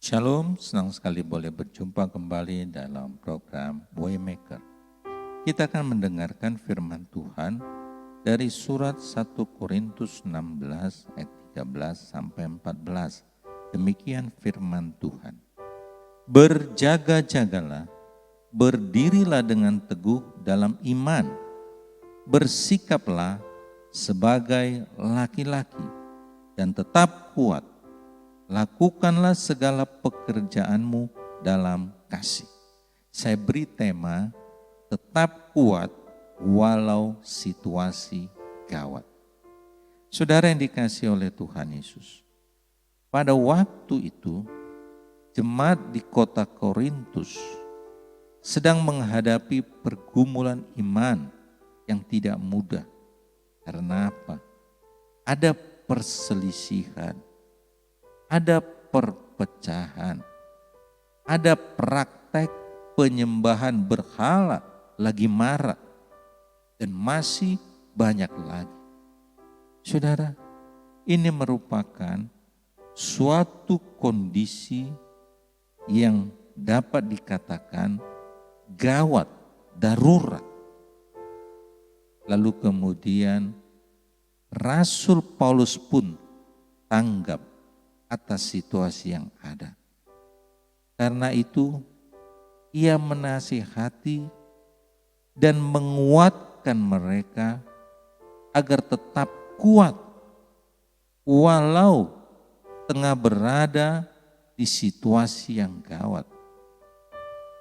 Shalom, senang sekali boleh berjumpa kembali dalam program Waymaker. Kita akan mendengarkan firman Tuhan dari surat 1 Korintus 16 ayat 13 sampai 14. Demikian firman Tuhan. Berjaga-jagalah, berdirilah dengan teguh dalam iman, bersikaplah sebagai laki-laki dan tetap kuat. Lakukanlah segala pekerjaanmu dalam kasih. Saya beri tema, tetap kuat walau situasi gawat. Saudara yang dikasihi oleh Tuhan Yesus, pada waktu itu, jemaat di kota Korintus sedang menghadapi pergumulan iman yang tidak mudah. Karena apa? Ada perselisihan, ada perpecahan, ada praktek penyembahan berhala lagi marak, dan masih banyak lagi. Saudara, ini merupakan suatu kondisi yang dapat dikatakan gawat, darurat. Lalu kemudian Rasul Paulus pun tanggap atas situasi yang ada. Karena itu, ia menasihati dan menguatkan mereka agar tetap kuat walau tengah berada di situasi yang gawat.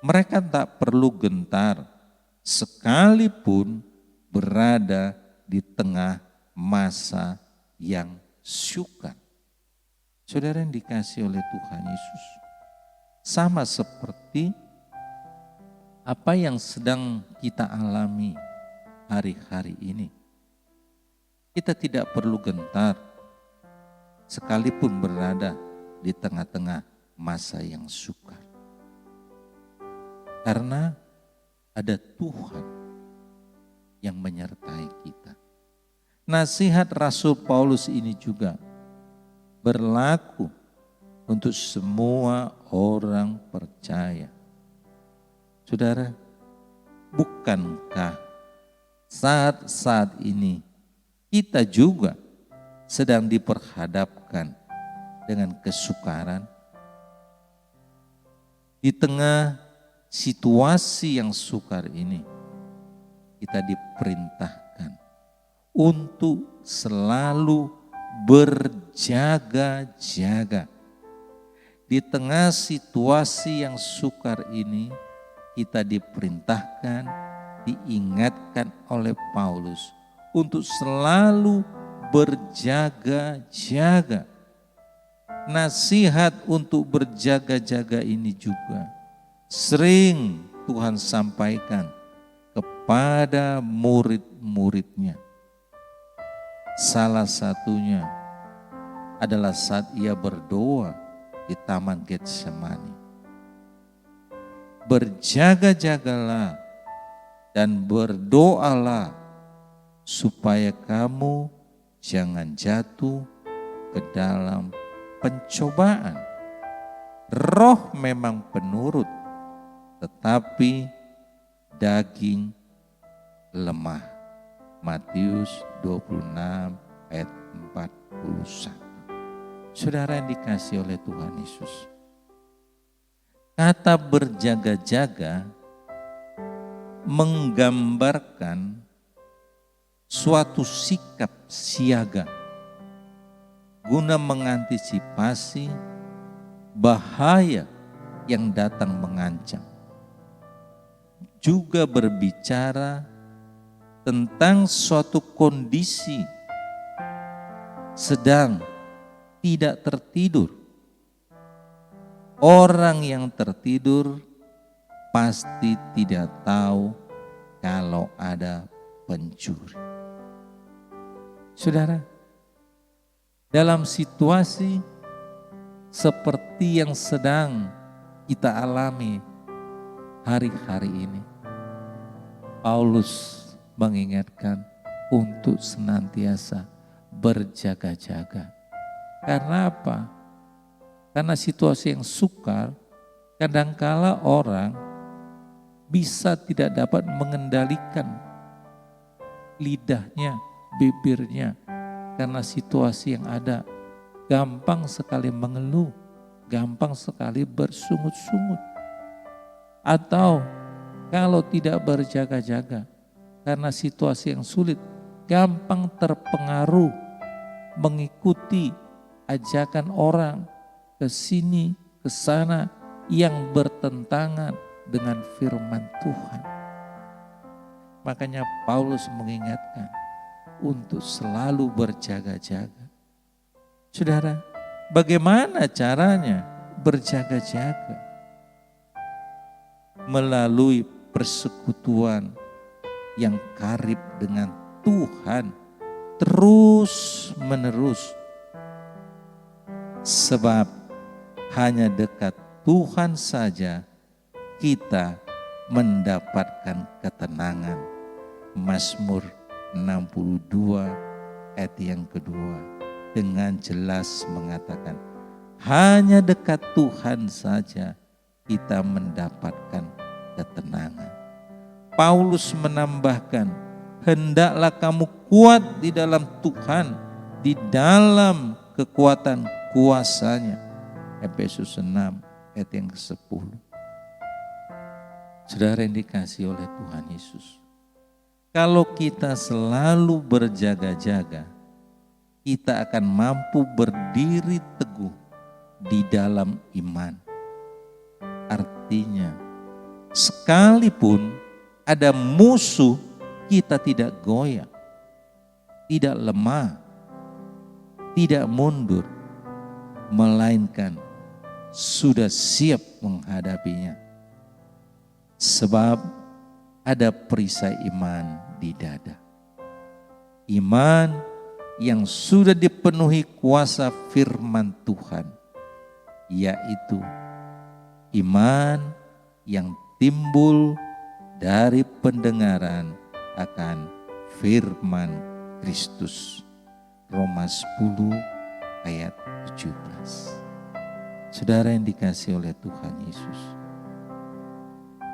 Mereka tak perlu gentar sekalipun berada di tengah masa yang sukar. Saudara yang dikasihi oleh Tuhan Yesus, sama seperti apa yang sedang kita alami hari-hari ini. Kita tidak perlu gentar sekalipun berada di tengah-tengah masa yang sukar. Karena ada Tuhan yang menyertai kita. Nasihat Rasul Paulus ini juga berlaku untuk semua orang percaya. Saudara, bukankah saat-saat ini kita juga sedang diperhadapkan dengan kesukaran? Di tengah situasi yang sukar ini, kita diperintahkan untuk selalu berjaga-jaga. Di tengah situasi yang sukar ini, kita diperintahkan, diingatkan oleh Paulus untuk selalu berjaga-jaga. Nasihat untuk berjaga-jaga ini juga sering Tuhan sampaikan kepada murid-muridnya. Salah satunya adalah saat ia berdoa di Taman Getsemani. Berjaga-jagalah dan berdoalah supaya kamu jangan jatuh ke dalam pencobaan. Roh memang penurut, tetapi daging lemah. Matius 26 ayat 41. Saudara yang dikasihi oleh Tuhan Yesus, kata berjaga-jaga menggambarkan suatu sikap siaga guna mengantisipasi bahaya yang datang mengancam. Juga berbicara tentang suatu kondisi sedang tidak tertidur. Orang yang tertidur pasti tidak tahu kalau ada pencuri. Saudara, dalam situasi seperti yang sedang kita alami hari-hari ini, Paulus mengingatkan untuk senantiasa berjaga-jaga. Karena apa? Karena situasi yang sukar, kadangkala orang bisa tidak dapat mengendalikan lidahnya, bibirnya, karena situasi yang ada. Gampang sekali mengeluh, gampang sekali bersungut-sungut. Atau kalau tidak berjaga-jaga, karena situasi yang sulit, gampang terpengaruh mengikuti ajakan orang ke sini, ke sana yang bertentangan dengan firman Tuhan. Makanya Paulus mengingatkan untuk selalu berjaga-jaga. Saudara, bagaimana caranya berjaga-jaga? Melalui persekutuan yang karib dengan Tuhan terus menerus. Sebab hanya dekat Tuhan saja kita mendapatkan ketenangan. Mazmur 62 ayat yang kedua dengan jelas mengatakan, hanya dekat Tuhan saja kita mendapatkan ketenangan. Paulus menambahkan, hendaklah kamu kuat di dalam Tuhan, di dalam kekuatan kuasanya. Efesus 6 ayat yang ke-10. Saudara yang dikasihi oleh Tuhan Yesus, kalau kita selalu berjaga-jaga, kita akan mampu berdiri teguh di dalam iman. Artinya, sekalipun ada musuh, kita tidak goyah, tidak lemah, tidak mundur, melainkan sudah siap menghadapinya. Sebab ada perisai iman di dada. Iman yang sudah dipenuhi kuasa firman Tuhan, yaitu iman yang timbul dari pendengaran akan firman Kristus. Roma 10 ayat 17. Saudara yang dikasihi oleh Tuhan Yesus,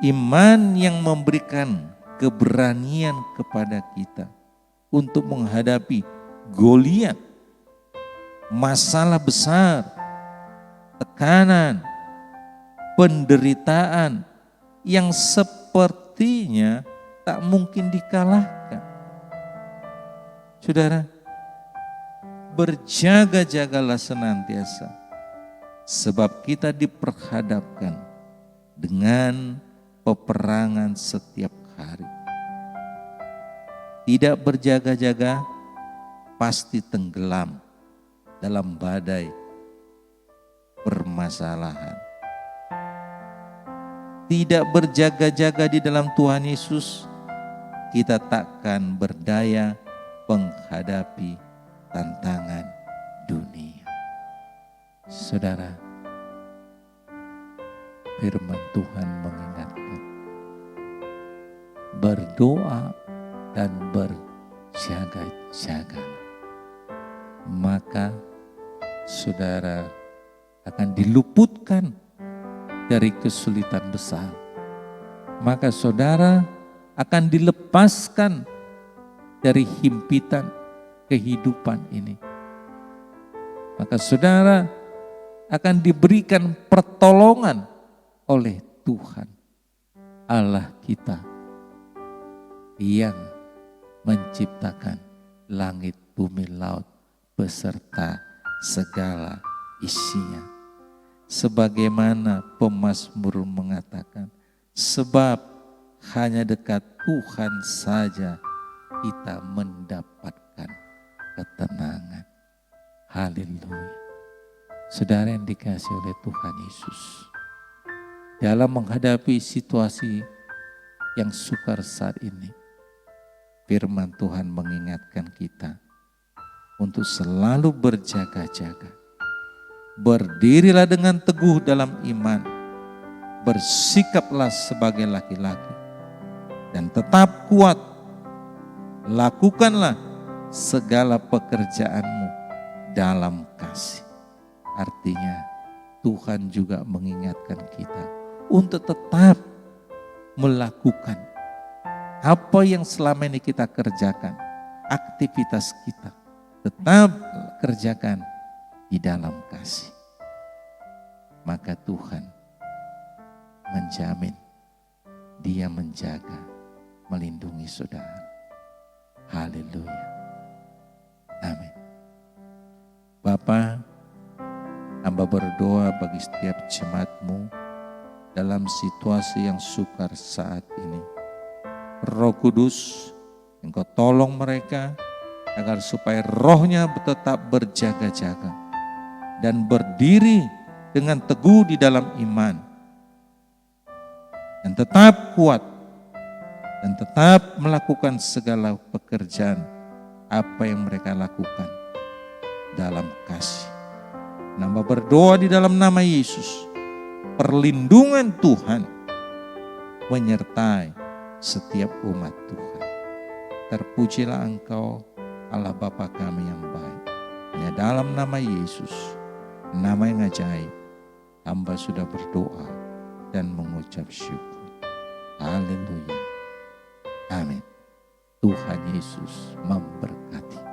iman yang memberikan keberanian kepada kita untuk menghadapi Goliat, masalah besar, tekanan, penderitaan yang sepertinya tak mungkin dikalahkan. Saudara, berjaga-jagalah senantiasa, sebab kita diperhadapkan dengan peperangan setiap hari. Tidak berjaga-jaga pasti tenggelam dalam badai permasalahan. Tidak berjaga-jaga di dalam Tuhan Yesus, kita takkan berdaya menghadapi tantangan dunia. Saudara, firman Tuhan mengingatkan, berdoa dan berjaga-jaga, maka saudara akan diluputkan dari kesulitan besar. Maka saudara akan dilepaskan dari himpitan kehidupan ini. Maka saudara akan diberikan pertolongan oleh Tuhan Allah kita yang menciptakan langit, bumi, laut beserta segala isinya. Sebagaimana pemazmur mengatakan, sebab hanya dekat Tuhan saja kita mendapatkan ketenangan. Haleluya. Saudara yang dikasihi oleh Tuhan Yesus, dalam menghadapi situasi yang sukar saat ini, firman Tuhan mengingatkan kita untuk selalu berjaga-jaga. Berdirilah dengan teguh dalam iman, bersikaplah sebagai laki-laki, dan tetap kuat. Lakukanlah segala pekerjaanmu dalam kasih. Artinya Tuhan juga mengingatkan kita untuk tetap melakukan apa yang selama ini kita kerjakan, aktivitas kita, tetap kerjakan di dalam kasih. Maka Tuhan menjamin, Dia menjaga, melindungi saudara. Haleluya. Amin. Bapa, hamba berdoa bagi setiap jemaat-Mu dalam situasi yang sukar saat ini. Roh Kudus, Engkau tolong mereka agar supaya rohnya tetap berjaga-jaga dan berdiri dengan teguh di dalam iman, dan tetap kuat, dan tetap melakukan segala pekerjaan apa yang mereka lakukan dalam kasih. Hamba berdoa di dalam nama Yesus, perlindungan Tuhan menyertai setiap umat Tuhan. Terpujilah Engkau, Allah Bapa kami yang baik. Hanya dalam nama Yesus, nama yang ajaib, hamba sudah berdoa dan mengucap syukur. Haleluya. Amin. Tuhan Yesus memberkati.